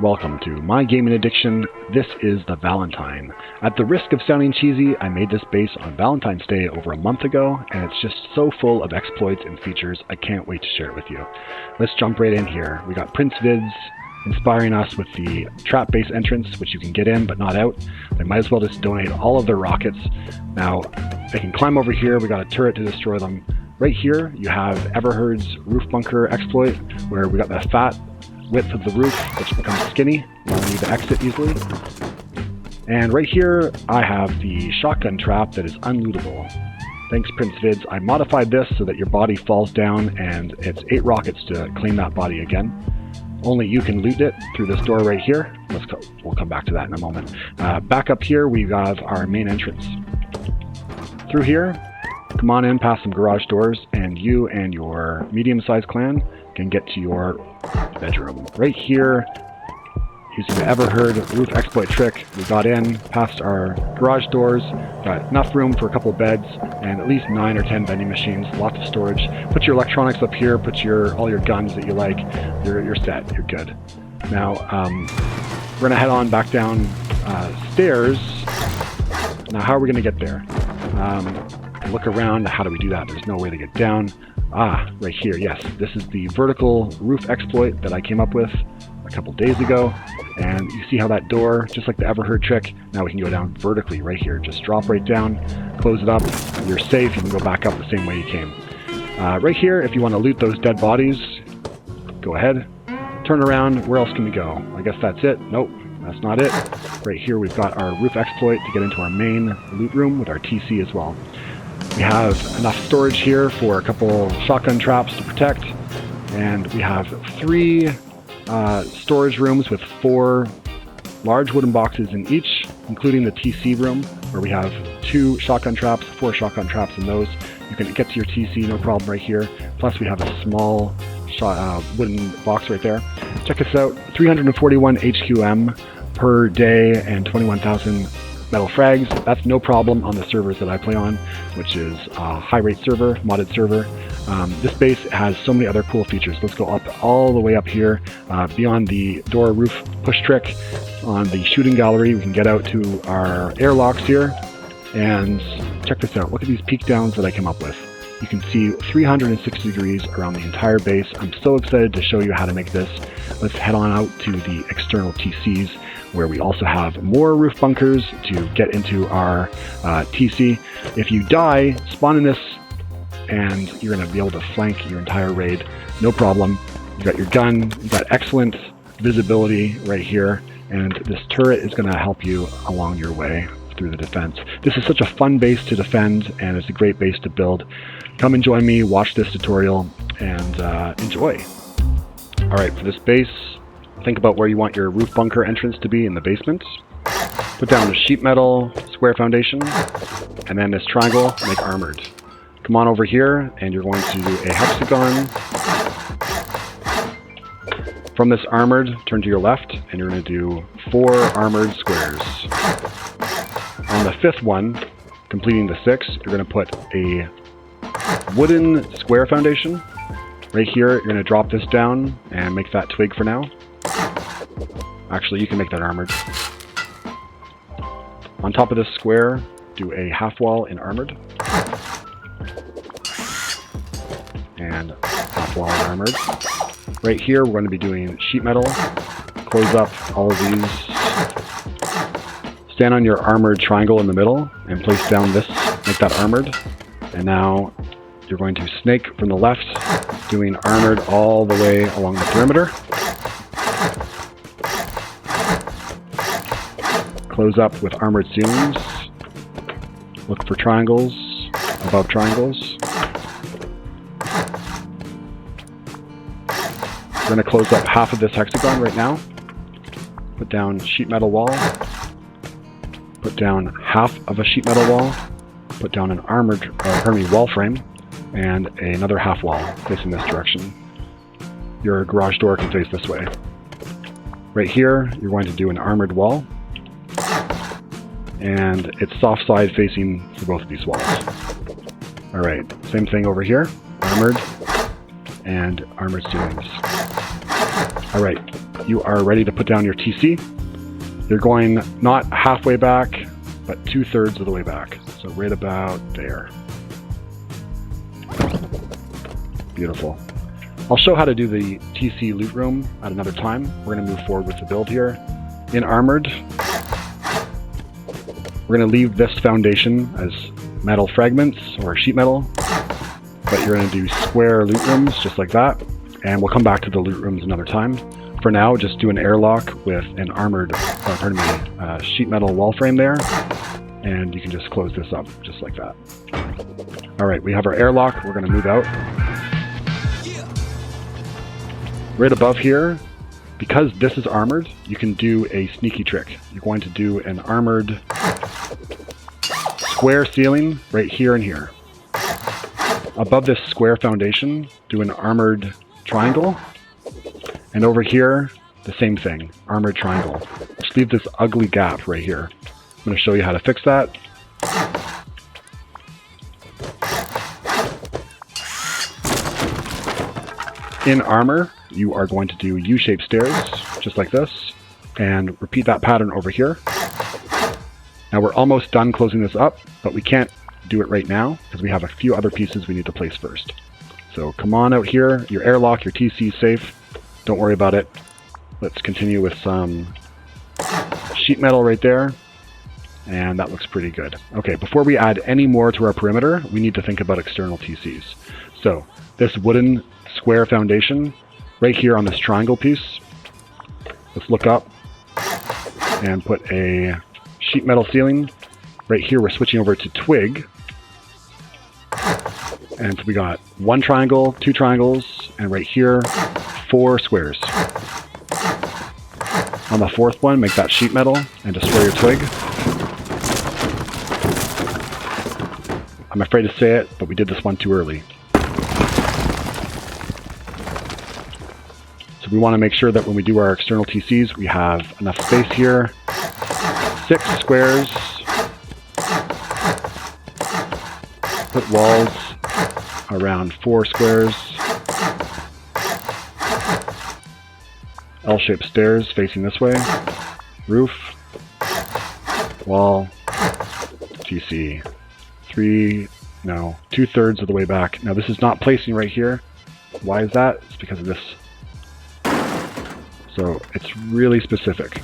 Welcome to my gaming addiction. This is the Valentine. At the risk of sounding cheesy, I made this base on Valentine's Day over a month ago, and it's just so full of exploits and features, I can't wait to share it with you. Let's jump right in here. We got PrinceVidz inspiring us with the trap base entrance, which you can get in but not out. They might as well just donate all of their rockets. Now, they can climb over here. We got a turret to destroy them. Right here, you have Everheard's roof bunker exploit, where we got the fat width of the roof, which becomes skinny, allowing you to exit easily. And right here, I have the shotgun trap that is unlootable. Thanks, PrinceVidz. I modified this so that your body falls down, and it's 8 rockets to clean that body again. Only you can loot it through this door right here. We'll come back to that in a moment. Back up here, we have our main entrance. Through here, come on in past some garage doors, and you and your medium-sized clan can get to your bedroom. Right here, using the Everheard roof exploit trick, we got in past our garage doors, got enough room for a couple beds, and at least 9 or 10 vending machines, lots of storage. Put your electronics up here, put all your guns that you like, you're set, you're good. Now, we're gonna head on back down stairs. Now, how are we gonna get there? Look around, how do we do that? There's no way to get down. Right here, yes. This is the vertical roof exploit that I came up with a couple days ago. And you see how that door, just like the Everheard trick, now we can go down vertically right here. Just drop right down, close it up, and you're safe. You can go back up the same way you came. Right here, if you want to loot those dead bodies, go ahead. Turn around, where else can we go? I guess that's it. Nope, that's not it. Right here, we've got our roof exploit to get into our main loot room with our TC as well. We have enough storage here for a couple shotgun traps to protect, and we have 3 storage rooms with 4 large wooden boxes in each, including the TC room, where we have 2 shotgun traps, 4 shotgun traps in those. You can get to your TC, no problem right here. Plus we have a small wooden box right there. Check us out, 341 HQM per day and 21,000 metal frags. That's no problem on the servers that I play on, which is a high rate server, modded server. This base has so many other cool features. Let's go up all the way up here, beyond the door roof push trick. On the shooting gallery, we can get out to our airlocks here, and check this out. Look at these peak downs that I came up with. You can see 360 degrees around the entire base. I'm so excited to show you how to make this. Let's head on out to the external TCs, where we also have more roof bunkers to get into our TC. If you die, spawn in this, and you're going to be able to flank your entire raid. No problem. You got your gun, you got excellent visibility right here, and this turret is going to help you along your way through the defense. This is such a fun base to defend, and it's a great base to build. Come and join me, watch this tutorial, and enjoy. Alright, for this base, think about where you want your roof bunker entrance to be in the basement. Put down a sheet metal square foundation, and then this triangle, make armored. Come on over here, and you're going to do a hexagon. From this armored, turn to your left, and you're going to do 4 armored squares. On the 5th one, completing the 6, you're going to put a wooden square foundation. Right here, you're going to drop this down and make that twig for now. Actually, you can make that armored. On top of this square, do a half wall in armored. And half wall in armored. Right here, we're going to be doing sheet metal. Close up all of these. Stand on your armored triangle in the middle and place down this, make that armored. And now you're going to snake from the left, doing armored all the way along the perimeter. Close up with armored ceilings. Look for triangles, above triangles. We're going to close up half of this hexagon right now. Put down sheet metal wall. Put down half of a sheet metal wall. Put down an wall frame, and another half wall facing this direction. Your garage door can face this way. Right here, you're going to do an armored wall, and it's soft side facing for both of these walls. All right, same thing over here, armored and armored ceilings. All right, you are ready to put down your TC. You're going not halfway back, but 2/3 of the way back. So right about there. Beautiful. I'll show how to do the TC loot room at another time. We're going to move forward with the build here. In Armored, we're going to leave this foundation as metal fragments or sheet metal, but you're going to do square loot rooms just like that, and we'll come back to the loot rooms another time. For now, just do an airlock with an armored, sheet metal wall frame there, and you can just close this up just like that. All right, we have our airlock. We're going to move out. Right above here, because this is armored, you can do a sneaky trick. You're going to do an armored square ceiling right here and here. Above this square foundation, do an armored triangle. And over here, the same thing, armored triangle. Just leave this ugly gap right here. I'm going to show you how to fix that. In Armor, you are going to do U-shaped stairs, just like this, and repeat that pattern over here. Now we're almost done closing this up, but we can't do it right now because we have a few other pieces we need to place first. So come on out here, your airlock, your TC is safe. Don't worry about it. Let's continue with some sheet metal right there. And that looks pretty good. Okay, before we add any more to our perimeter, we need to think about external TCs. So this wooden square foundation right here on this triangle piece, let's look up and put a sheet metal ceiling. Right here we're switching over to twig. And so we got 1 triangle, 2 triangles, and right here 4 squares. On the 4th one, make that sheet metal and destroy your twig. I'm afraid to say it, but we did this one too early. So we want to make sure that when we do our external TCs, we have enough space here. 6 squares. Put walls around 4 squares. L-shaped stairs facing this way. Roof. Wall. TC. 2/3 of the way back. Now this is not placing right here. Why is that? It's because of this. So it's really specific.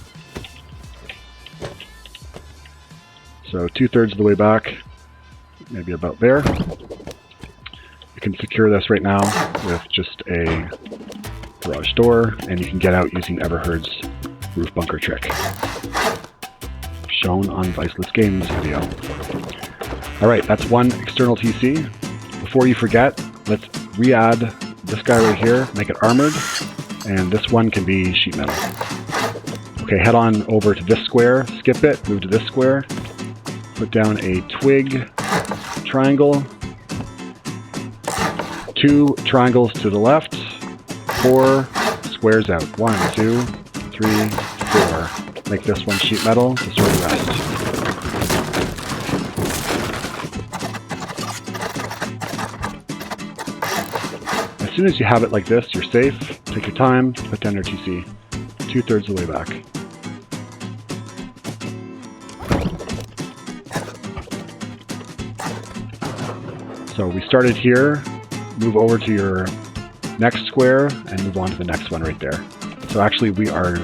So 2/3 of the way back, maybe about there. You can secure this right now with just a garage door, and you can get out using Everheard's roof bunker trick, shown on Viceless Games video. Alright, that's one external TC. Before you forget, let's re-add this guy right here, make it armored, and this one can be sheet metal. Okay, head on over to this square, skip it, move to this square, put down a twig triangle, 2 triangles to the left, 4 squares out. 1, 2, 3, 4. Make this one sheet metal, destroy the rest. As soon as you have it like this, you're safe. Take your time, put down your TC. 2/3 of the way back. So we started here, move over to your next square, and move on to the next one right there. So actually we are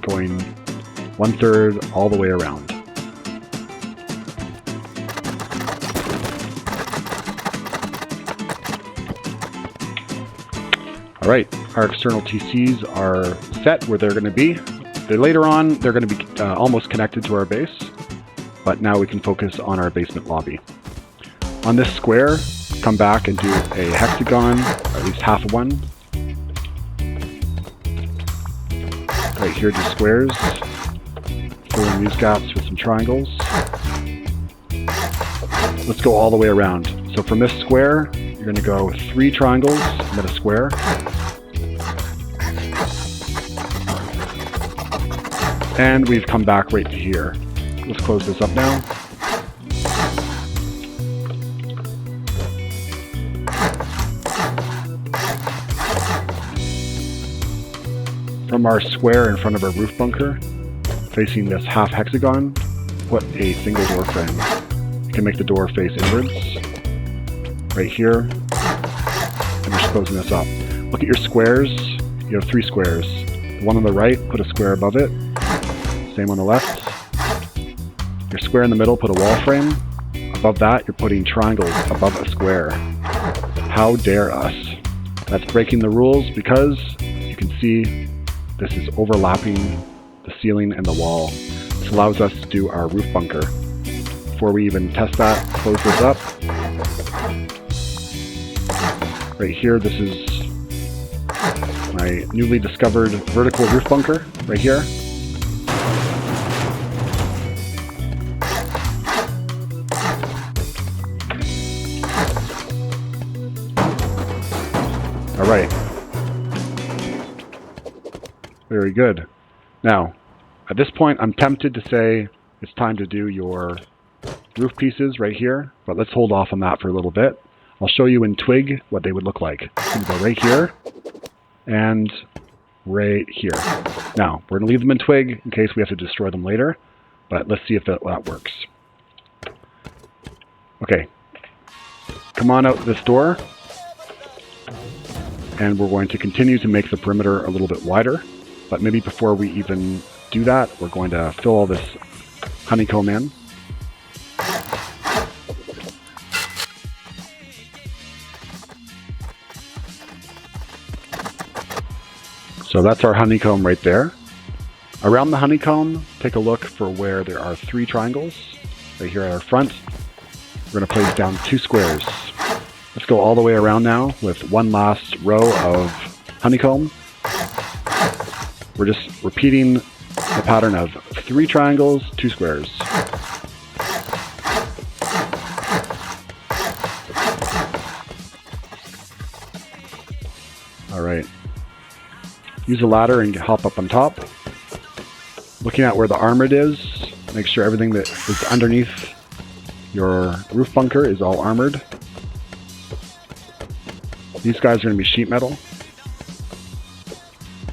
going 1/3 all the way around. All right, our external TCs are set where they're going to be. Later on, they're going to be almost connected to our base, but now we can focus on our basement lobby. On this square, come back and do a hexagon, or at least half of one. Right here, do squares. Fill in these gaps with some triangles. Let's go all the way around. So from this square, you're going to go 3 triangles, and then a square. And we've come back right to here. Let's close this up now. From from our square in front of our roof bunker, facing this half hexagon, put a single door frame. You can make the door face inwards, right here, and you're exposing this up. Look at your squares. You have 3 squares. The one on the right, put a square above it. Same on the left. Your square in the middle, put a wall frame. Above that, you're putting triangles above a square. How dare us? That's breaking the rules because you can see this is overlapping the ceiling and the wall. This allows us to do our roof bunker. Before we even test that, close this up. Right here, this is my newly discovered vertical roof bunker, right here. All right. Very good. Now, at this point, I'm tempted to say it's time to do your roof pieces right here, but let's hold off on that for a little bit. I'll show you in Twig what they would look like. You go right here and right here. Now, we're going to leave them in Twig in case we have to destroy them later, but let's see if that works. Okay. Come on out this door. And we're going to continue to make the perimeter a little bit wider. But maybe before we even do that, we're going to fill all this honeycomb in. So that's our honeycomb right there. Around the honeycomb, take a look for where there are 3 triangles. Right here at our front, we're going to place down 2 squares. Let's go all the way around now with one last row of honeycomb. We're just repeating the pattern of 3 triangles, 2 squares. All right. Use a ladder and hop up on top. Looking at where the armored is, make sure everything that is underneath your roof bunker is all armored. These guys are going to be sheet metal.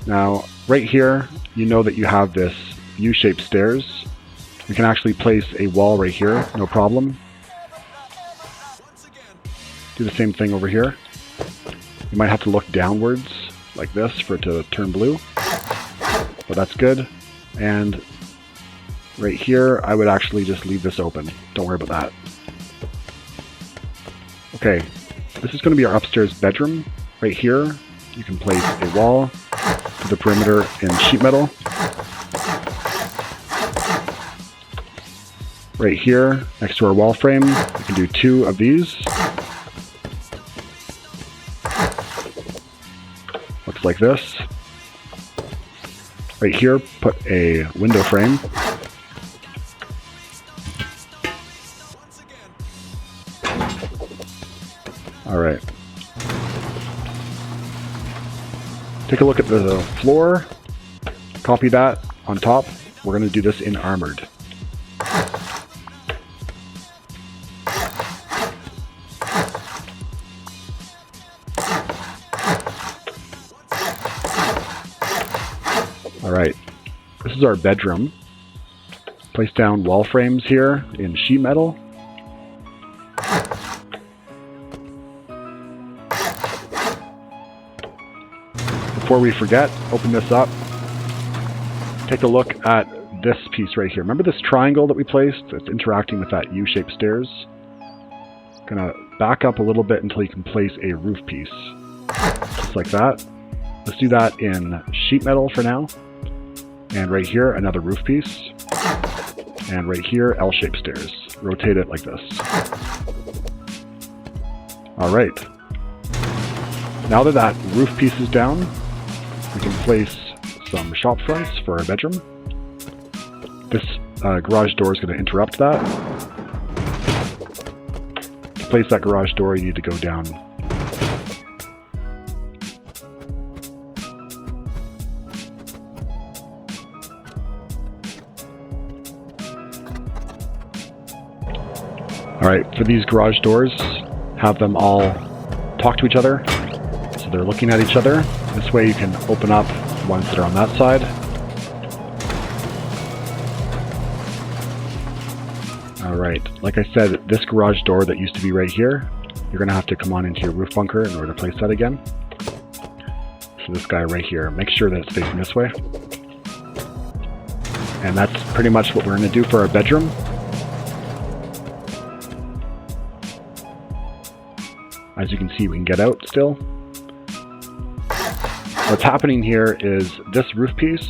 Now, right here, you know that you have this U-shaped stairs. We can actually place a wall right here, no problem. Do the same thing over here. You might have to look downwards like this for it to turn blue, but that's good. And right here, I would actually just leave this open. Don't worry about that. Okay. This is going to be our upstairs bedroom. Right here, you can place a wall to the perimeter in sheet metal. Right here, next to our wall frame, you can do 2 of these. Looks like this. Right here, put a window frame. All right. Take a look at the floor. Copy that on top. We're going to do this in armored. All right. This is our bedroom. Place down wall frames here in sheet metal. Before we forget, open this up. Take a look at this piece right here. Remember this triangle that we placed that's interacting with that U-shaped stairs? Gonna back up a little bit until you can place a roof piece. Just like that. Let's do that in sheet metal for now. And right here, another roof piece. And right here, L-shaped stairs. Rotate it like this. All right. Now that that roof piece is down, we can place some shop fronts for our bedroom. This garage door is going to interrupt that. To place that garage door, you need to go down. All right, for these garage doors, have them all talk to each other. So they're looking at each other. This way you can open up ones that are on that side. Alright, like I said, this garage door that used to be right here, you're going to have to come on into your roof bunker in order to place that again. So this guy right here, make sure that it's facing this way. And that's pretty much what we're going to do for our bedroom. As you can see, we can get out still. What's happening here is this roof piece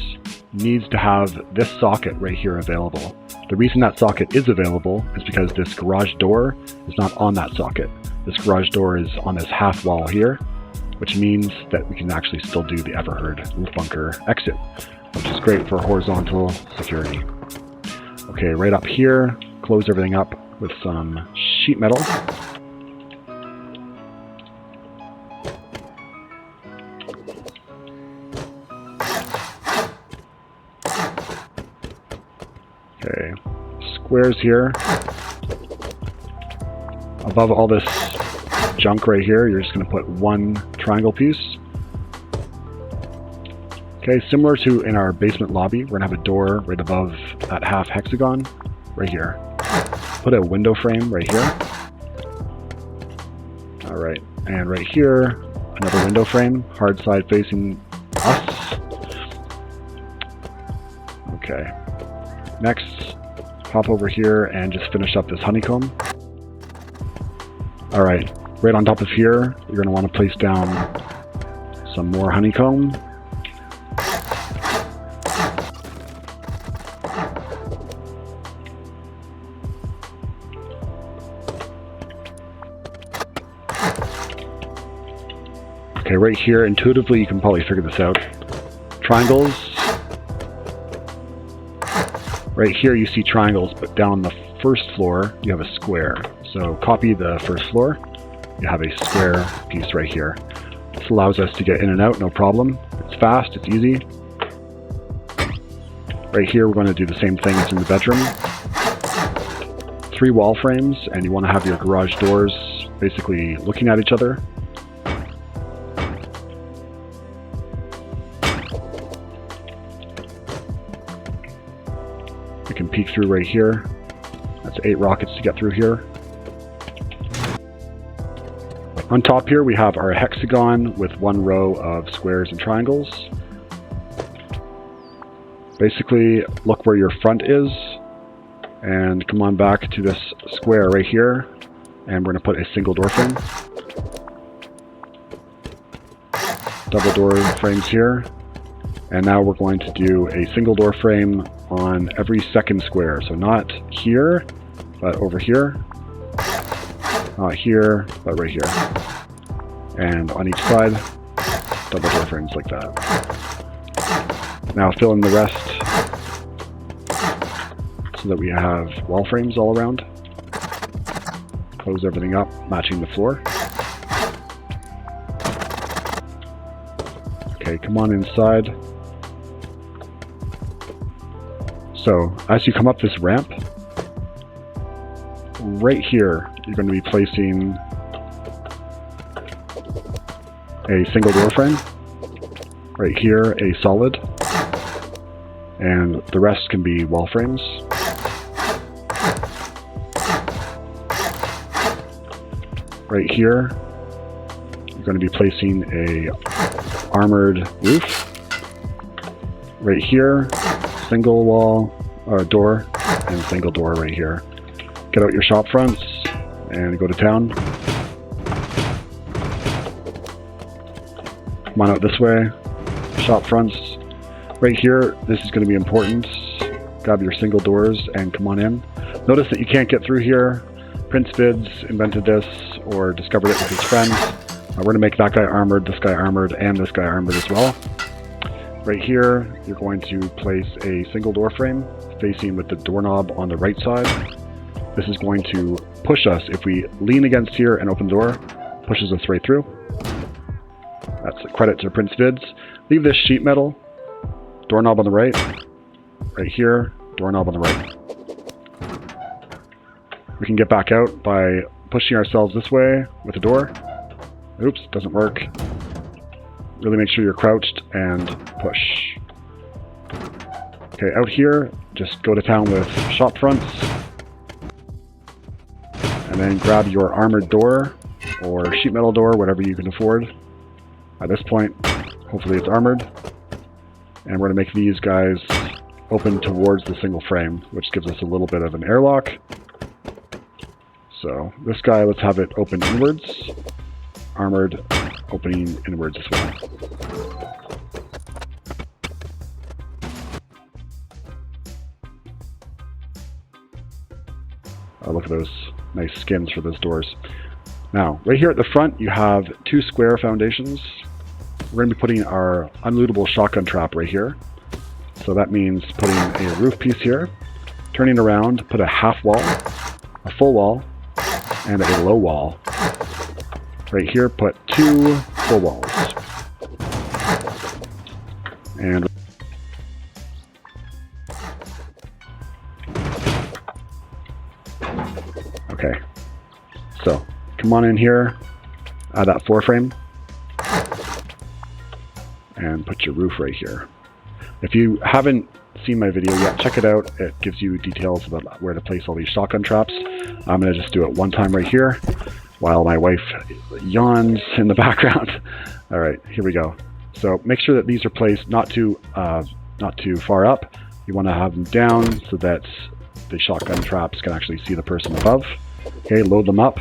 needs to have this socket right here available. The reason that socket is available is because this garage door is not on that socket. This garage door is on this half wall here, which means that we can actually still do the Everheard roof bunker exit, which is great for horizontal security. Okay, right up here, close everything up with some sheet metal. Okay, squares here. Above all this junk right here, you're just going to put one triangle piece. Okay, similar to in our basement lobby, we're going to have a door right above that half hexagon right here. Put a window frame right here. Alright, and right here, another window frame, hard side facing us. Okay. Next, hop over here and just finish up this honeycomb. Alright, right on top of here, you're going to want to place down some more honeycomb. Okay, right here, intuitively you can probably figure this out. Triangles. Right here you see triangles, but down on the first floor you have a square. So copy the first floor, you have a square piece right here. This allows us to get in and out, no problem. It's fast, it's easy. Right here we're going to do the same thing as in the bedroom. 3 wall frames, and you want to have your garage doors basically looking at each other. You can peek through right here. That's 8 rockets to get through here. On top here we have our hexagon with 1 row of squares and triangles. Basically, look where your front is and come on back to this square right here, and we're going to put a single door frame. Double door frames here. And now we're going to do a single door frame on every second square. So not here, but over here. Not here, but right here. And on each side, double door frames like that. Now fill in the rest so that we have wall frames all around. Close everything up, matching the floor. Okay, come on inside. So, as you come up this ramp, right here, you're going to be placing a single door frame. Right here, a solid. And the rest can be wall frames. Right here, you're going to be placing a armored roof. Right here, single wall or door, and single door right here. Get out your shop fronts and go to town. Come on out this way. Shop fronts. Right here, this is going to be important. Grab your single doors and come on in. Notice that you can't get through here. PrinceVidz invented this or discovered it with his friends. We're going to make that guy armored, this guy armored, and this guy armored as well. Right here, you're going to place a single door frame facing with the doorknob on the right side. This is going to push us. If we lean against here and open the door, pushes us right through. That's a credit to PrinceVidz. Leave this sheet metal, doorknob on the right. Right here, doorknob on the right. We can get back out by pushing ourselves this way with the door. Oops, doesn't work. Really make sure you're crouched and push. Okay, out here, just go to town with shop fronts. And then grab your armored door or sheet metal door, whatever you can afford. At this point, hopefully it's armored. And we're going to make these guys open towards the single frame, which gives us a little bit of an airlock. So this guy, let's have it open inwards. Armored, opening inwards as well. Look at those nice skins for those doors. Now, right here at the front, you have 2 square foundations. We're going to be putting our unlootable shotgun trap right here. So that means putting a roof piece here, turning around, put a half wall, a full wall, and a low wall. Right here, put 2 full walls. And okay, so come on in here, add that 4 frame, and put your roof right here. If you haven't seen my video yet, check it out. It gives you details about where to place all these shotgun traps. I'm going to just do it one time right here while my wife yawns in the background. All right, here we go. So make sure that these are placed not too far up. You want to have them down so that the shotgun traps can actually see the person above. Okay, load them up.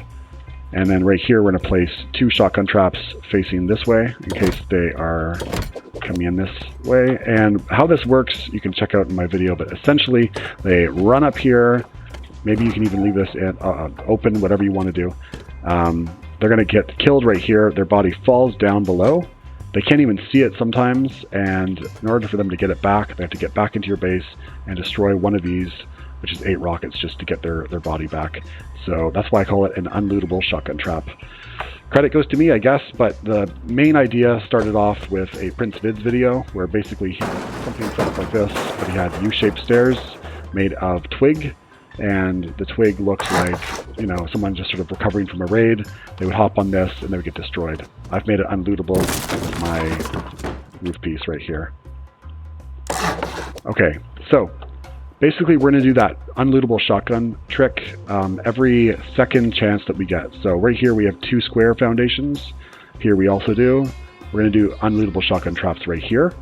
And then right here, we're going to place 2 shotgun traps facing this way in case they are coming in this way. And how this works, you can check out in my video, but essentially they run up here. Maybe you can even leave this open, whatever you want to do. They're going to get killed right here. Their body falls down below. They can't even see it sometimes. And in order for them to get it back, they have to get back into your base and destroy one of these, which is 8 rockets, just to get their body back. So that's why I call it an unlootable shotgun trap. Credit goes to me, I guess, but the main idea started off with a PrinceVidz video where basically something set up like this, but he had U-shaped stairs made of twig, and the twig looks like, you know, someone just sort of recovering from a raid. They would hop on this and they would get destroyed. I've made it unlootable with my roof piece right here. Okay, so basically, we're going to do that unlootable shotgun trick every second chance that we get. So right here, we have 2 square foundations. Here we also do. We're going to do unlootable shotgun traps right here.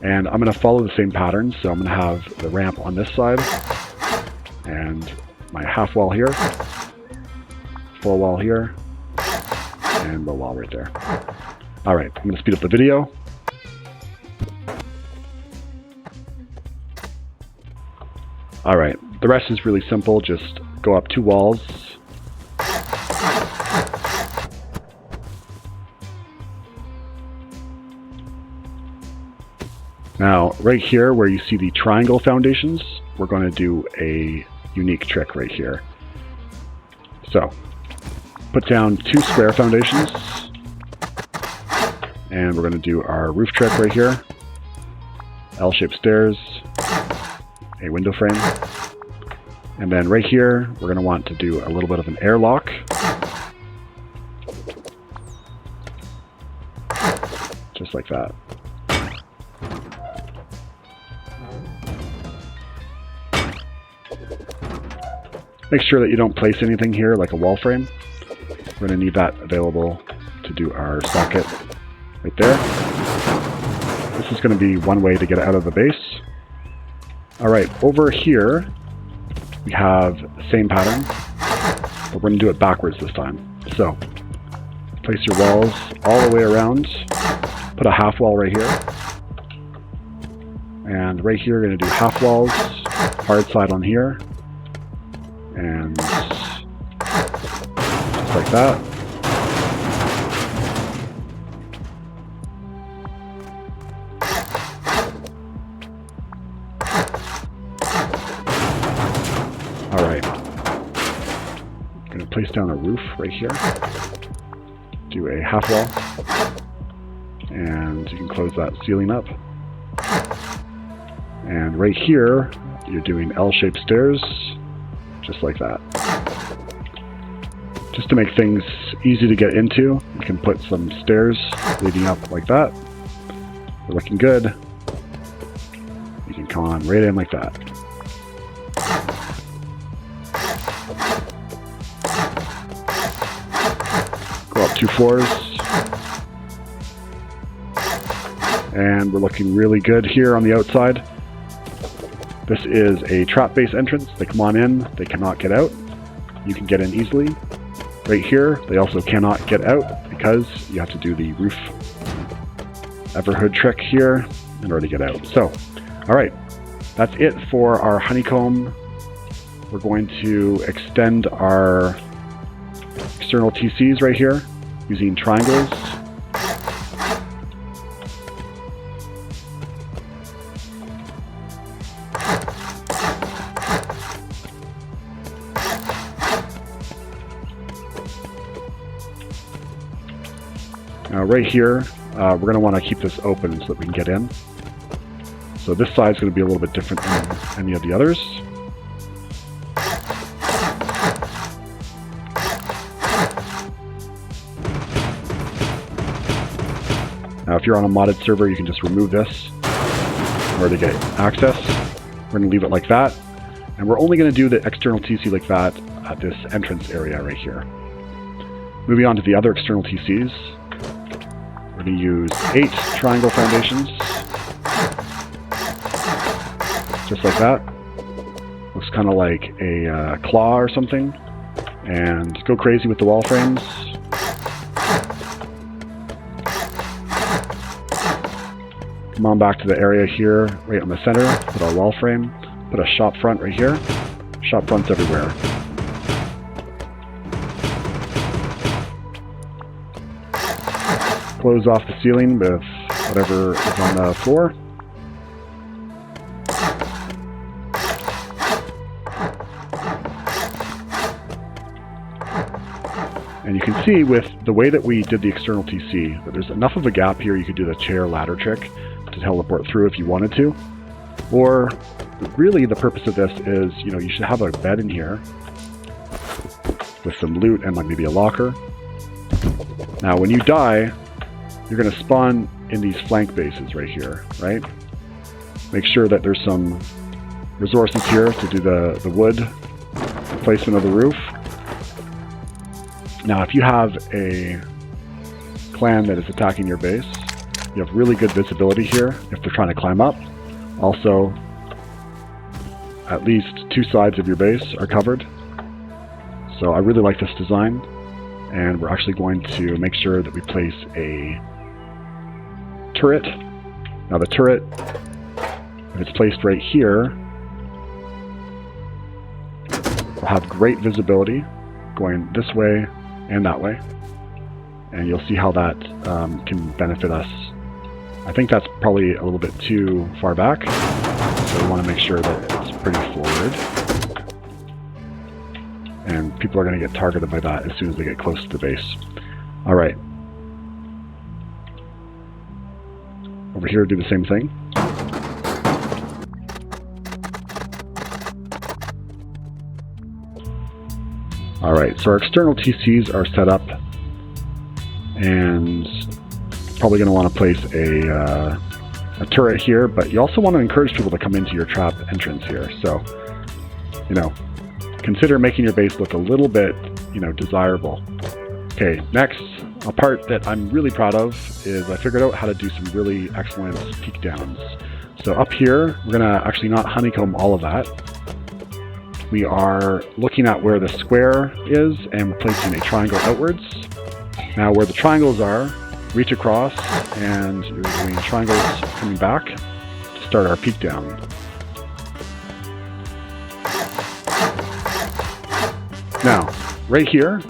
And I'm going to follow the same pattern. So I'm going to have the ramp on this side. And my half wall here. Full wall here. And the wall right there. All right, I'm going to speed up the video. Alright, the rest is really simple. Just go up 2 walls. Now, right here where you see the triangle foundations, we're going to do a unique trick right here. So, put down 2 square foundations. And we're going to do our roof trick right here. L-shaped stairs. A window frame. And then right here, we're going to want to do a little bit of an airlock. Just like that. Make sure that you don't place anything here like a wall frame. We're going to need that available to do our socket right there. This is going to be one way to get out of the base. Alright, over here, we have the same pattern, but we're going to do it backwards this time. So, place your walls all the way around, put a half wall right here, and right here we're going to do half walls, hard side on here, and just like that. Alright, I'm going to place down a roof right here, do a half wall, and you can close that ceiling up. And right here, you're doing L-shaped stairs, just like that. Just to make things easy to get into, you can put some stairs leading up like that. We're looking good. You can come on right in like that. Go up 2 floors. And we're looking really good here on the outside. This is a trap-based entrance. They come on in, they cannot get out. You can get in easily. Right here, they also cannot get out because you have to do the roof Everheard trick here in order to get out. So, alright, that's it for our honeycomb. We're going to extend our external TCs right here using triangles. Now right here, we're going to want to keep this open so that we can get in. So this side is going to be a little bit different than any of the others. Now if you're on a modded server, you can just remove this in order to get access. We're going to leave it like that. And we're only going to do the external TC like that at this entrance area right here. Moving on to the other external TCs. We're going to use 8 triangle foundations. Just like that. Looks kind of like a claw or something. And go crazy with the wall frames. Come on back to the area here, right on the center. Put our wall frame. Put a shop front right here. Shop fronts everywhere. Close off the ceiling with whatever is on the floor. And you can see with the way that we did the external TC that there's enough of a gap here you could do the chair ladder trick to teleport through if you wanted to. Or really the purpose of this is, you know, you should have a bed in here with some loot and like maybe a locker. Now when you die, you're going to spawn in these flank bases right here, right? Make sure that there's some resources here to do the wood placement of the roof. Now, if you have a clan that is attacking your base, you have really good visibility here if they're trying to climb up. Also, at least 2 sides of your base are covered. So I really like this design. And we're actually going to make sure that we place a turret. Now the turret, if it's placed right here, will have great visibility going this way and that way. And you'll see how that can benefit us. I think that's probably a little bit too far back. So we want to make sure that it's pretty forward. And people are going to get targeted by that as soon as they get close to the base. Alright. Over here, do the same thing. Alright, so our external TCs are set up. And probably going to want to place a turret here, but you also want to encourage people to come into your trap entrance here. So, you know, consider making your base look a little bit, you know, desirable. Okay, next, a part that I'm really proud of is I figured out how to do some really excellent peak downs. So up here, we're gonna actually not honeycomb all of that. We are looking at where the square is and placing a triangle outwards. Now where the triangles are, reach across and we're doing triangles coming back to start our peak down. Now, right here,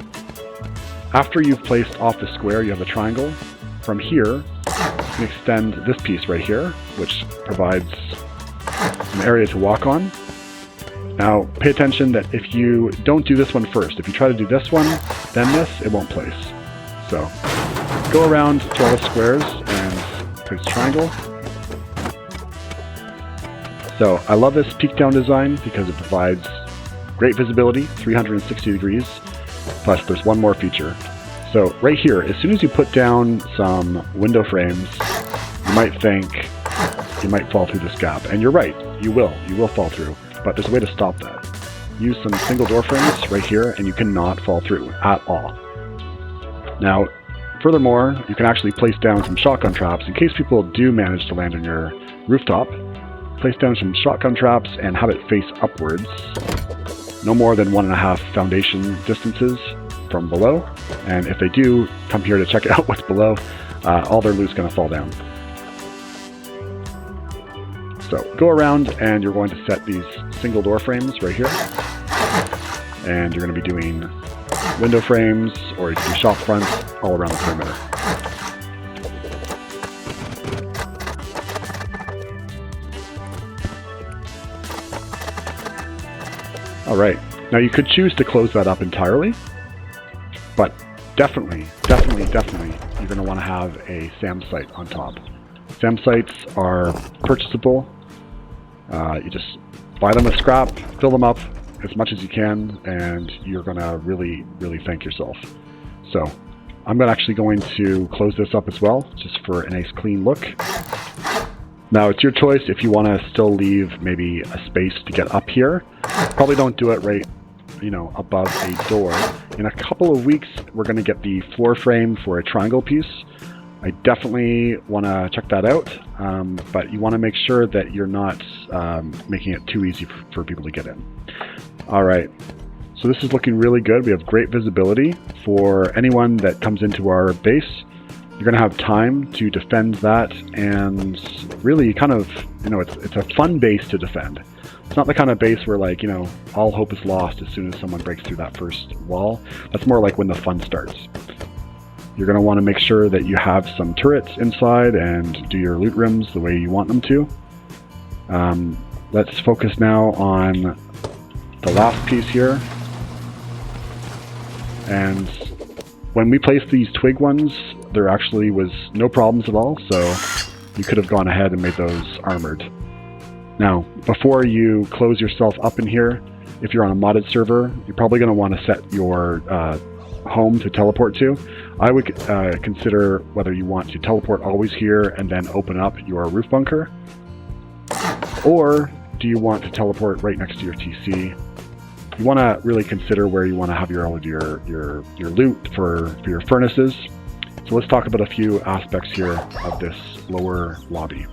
after you've placed off the square, you have a triangle. From here, you can extend this piece right here, which provides an area to walk on. Now, pay attention that if you don't do this one first, if you try to do this one, then this, it won't place. So, go around to all the squares and place a triangle. So, I love this peak down design because it provides great visibility, 360 degrees, plus there's one more feature. So right here, as soon as you put down some window frames, you might think, you might fall through this gap. And you're right, you will fall through, but there's a way to stop that. Use some single door frames right here, and you cannot fall through at all. Now, furthermore, you can actually place down some shotgun traps in case people do manage to land on your rooftop. Place down some shotgun traps and have it face upwards, no more than 1.5 foundation distances from below. And if they do come here to check out what's below, all their loot's going to fall down. So go around and you're going to set these single door frames right here. And you're going to be doing window frames, or you can do shop fronts all around the perimeter. Alright, now you could choose to close that up entirely, but definitely, you're going to want to have a SAM site on top. SAM sites are purchasable. You just buy them with scrap, fill them up as much as you can, and you're going to really thank yourself. So I'm actually going to close this up as well, just for a nice clean look. Now it's your choice if you want to still leave maybe a space to get up here. Probably don't do it right, above a door. In a couple of weeks, we're going to get the floor frame for a triangle piece. I definitely want to check that out, but you want to make sure that you're not making it too easy for people to get in. Alright, so this is looking really good. We have great visibility for anyone that comes into our base. You're going to have time to defend that, and really kind of, it's a fun base to defend. It's not the kind of base where all hope is lost as soon as someone breaks through that first wall. That's more like when the fun starts. You're going to want to make sure that you have some turrets inside and do your loot rooms the way you want them to. Let's focus now on the last piece here. And when we placed these twig ones, there actually was no problems at all, so you could have gone ahead and made those armored. Now, before you close yourself up in here, if you're on a modded server, you're probably going to want to set your home to teleport to. I would consider whether you want to teleport always here and then open up your roof bunker, or do you want to teleport right next to your TC? You want to really consider where you want to have all of your loot for your furnaces. So let's talk about a few aspects here of this lower lobby.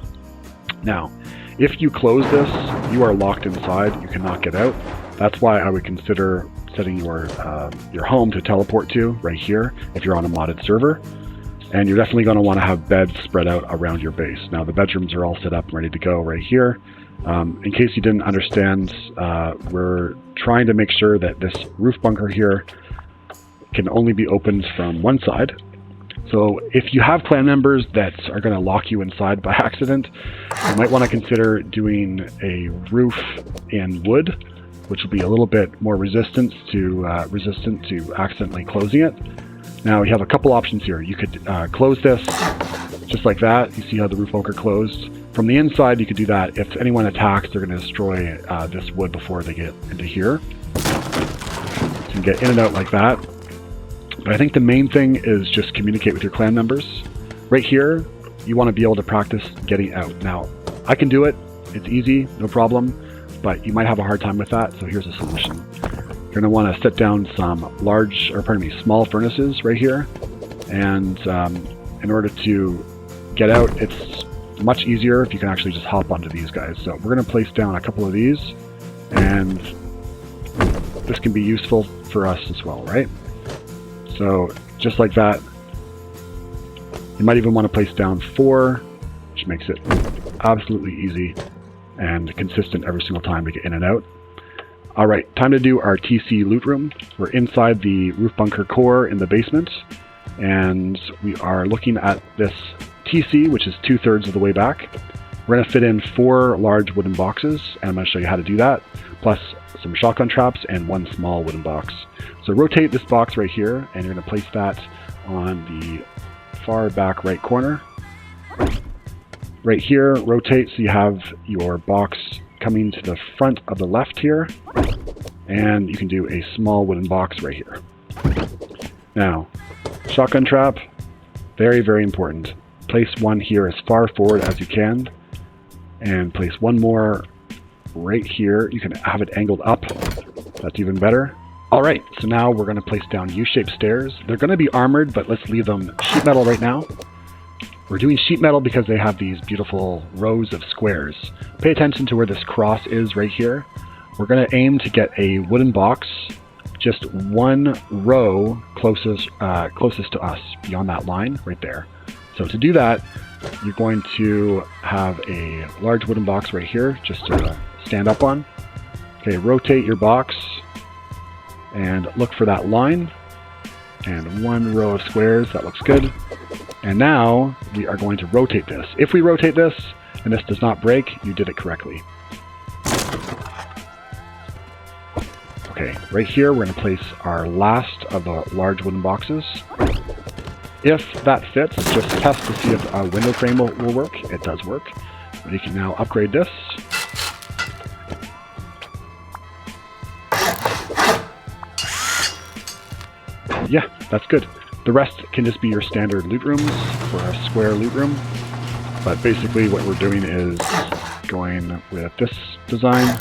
Now, if you close this, you are locked inside. You cannot get out. That's why I would consider setting your home to teleport to right here if you're on a modded server. And you're definitely going to want to have beds spread out around your base. Now the bedrooms are all set up and ready to go right here. In case you didn't understand, we're trying to make sure that this roof bunker here can only be opened from one side. So if you have clan members that are going to lock you inside by accident, you might want to consider doing a roof in wood, which will be a little bit more resistant to accidentally closing it. Now you have a couple options here. You could close this just like that. You see how the roof bunker closed. From the inside, you could do that. If anyone attacks, they're going to destroy this wood before they get into here. So you can get in and out like that. But I think the main thing is just communicate with your clan members. Right here, you want to be able to practice getting out. Now, I can do it. It's easy, no problem. But you might have a hard time with that, so here's a solution. You're going to want to set down some small furnaces right here. And in order to get out, it's much easier if you can actually just hop onto these guys. So we're going to place down a couple of these, and this can be useful for us as well, right? So just like that. You might even want to place down 4, which makes it absolutely easy and consistent every single time to get in and out. Alright, time to do our TC loot room. We're inside the roof bunker core in the basement, and we are looking at this TC, which is 2/3 of the way back. We're going to fit in 4 large wooden boxes, and I'm going to show you how to do that, plus some shotgun traps and 1 small wooden box. So rotate this box right here, and you're going to place that on the far back right corner. Right here, rotate so you have your box coming to the front of the left here, and you can do a small wooden box right here. Now, shotgun trap, very, very important. Place one here as far forward as you can. and place one more right here. You can have it angled up. That's even better. All right, so now we're going to place down U-shaped stairs. They're going to be armored, but let's leave them sheet metal right now. We're doing sheet metal because they have these beautiful rows of squares. Pay attention to where this cross is right here. We're going to aim to get a wooden box just one row closest to us, beyond that line right there. So to do that, you're going to have a large wooden box right here just to stand up on. Okay, rotate your box and look for that line and one row of squares. That looks good. And now we are going to rotate this. If we rotate this and this does not break, you did it correctly. Okay, right here we're going to place our last of the large wooden boxes. If that fits, just test to see if a window frame will work. It does work. We can now upgrade this. Yeah, that's good. The rest can just be your standard loot rooms for a square loot room. But basically what we're doing is going with this design.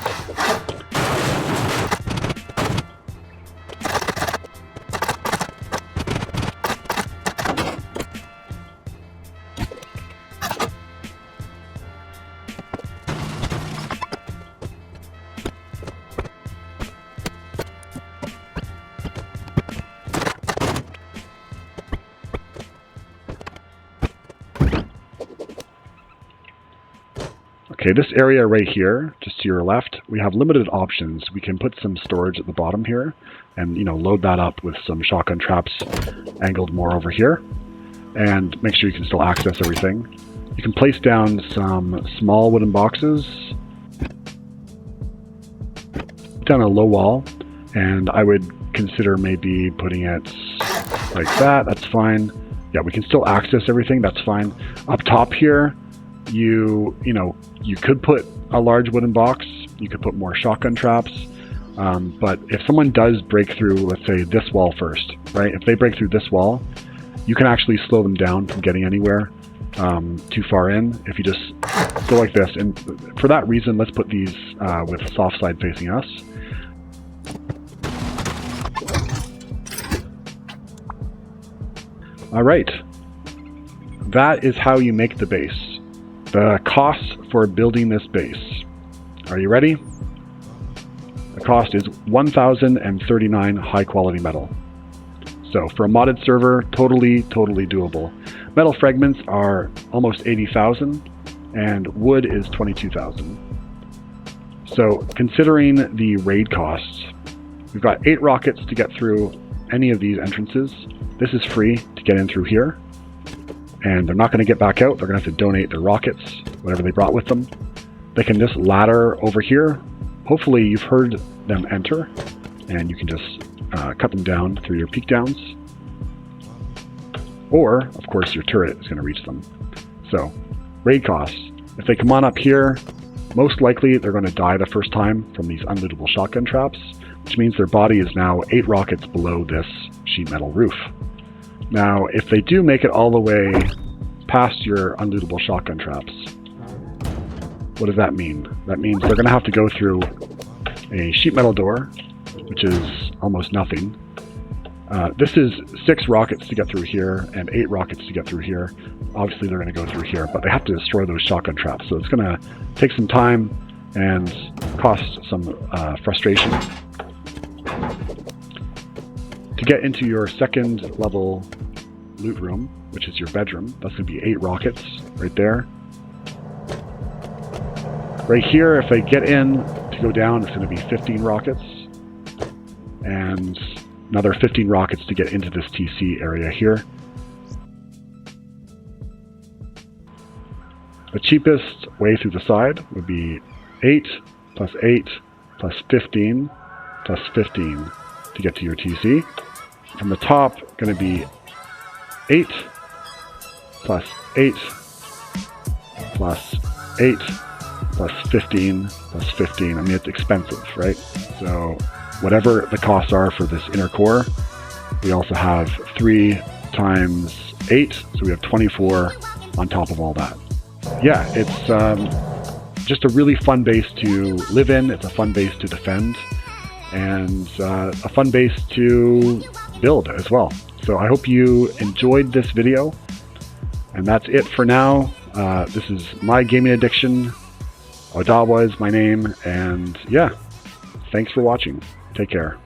Okay, this area right here, just to your left, we have limited options. We can put some storage at the bottom here and, load that up with some shotgun traps angled more over here and make sure you can still access everything. You can place down some small wooden boxes down a low wall, and I would consider maybe putting it like that. That's fine. Yeah, we can still access everything. That's fine. Up top here, you could put a large wooden box. You could put more shotgun traps. But if someone does break through, let's say this wall first, right? If they break through this wall, you can actually slow them down from getting anywhere too far in. If you just go like this, and for that reason, let's put these with soft side facing us. All right, that is how you make the base. The cost for building this base. Are you ready? The cost is 1,039 high quality metal. So for a modded server, totally doable. Metal fragments are almost 80,000 and wood is 22,000. So considering the raid costs, we've got 8 rockets to get through any of these entrances. This is free to get in through here. And they're not going to get back out. They're going to have to donate their rockets, whatever they brought with them. They can just ladder over here. Hopefully you've heard them enter, and you can just cut them down through your peakdowns. Or, of course, your turret is going to reach them. So, raid costs. If they come on up here, most likely they're going to die the first time from these unlootable shotgun traps, which means their body is now 8 rockets below this sheet metal roof. Now, if they do make it all the way past your unlootable shotgun traps, what does that mean? That means they're going to have to go through a sheet metal door, which is almost nothing. This is 6 rockets to get through here and 8 rockets to get through here. Obviously, they're going to go through here, but they have to destroy those shotgun traps. So it's going to take some time and cost some frustration. To get into your second level loot room, which is your bedroom, that's going to be 8 rockets right there. Right here, if they get in to go down, it's going to be 15 rockets. And another 15 rockets to get into this TC area here. The cheapest way through the side would be 8 plus 8 plus 15 plus 15 to get to your TC. From the top, going to be 8 plus 8 plus 8 plus 15 plus 15. I mean, it's expensive, right? So whatever the costs are for this inner core, we also have 3 times 8, so we have 24 on top of all that. Yeah, just a really fun base to live in. It's a fun base to defend, and a fun base to build as well. So I hope you enjoyed this video, and that's it for now. This is my gaming addiction. Odawa is my name, and yeah, thanks for watching. Take care.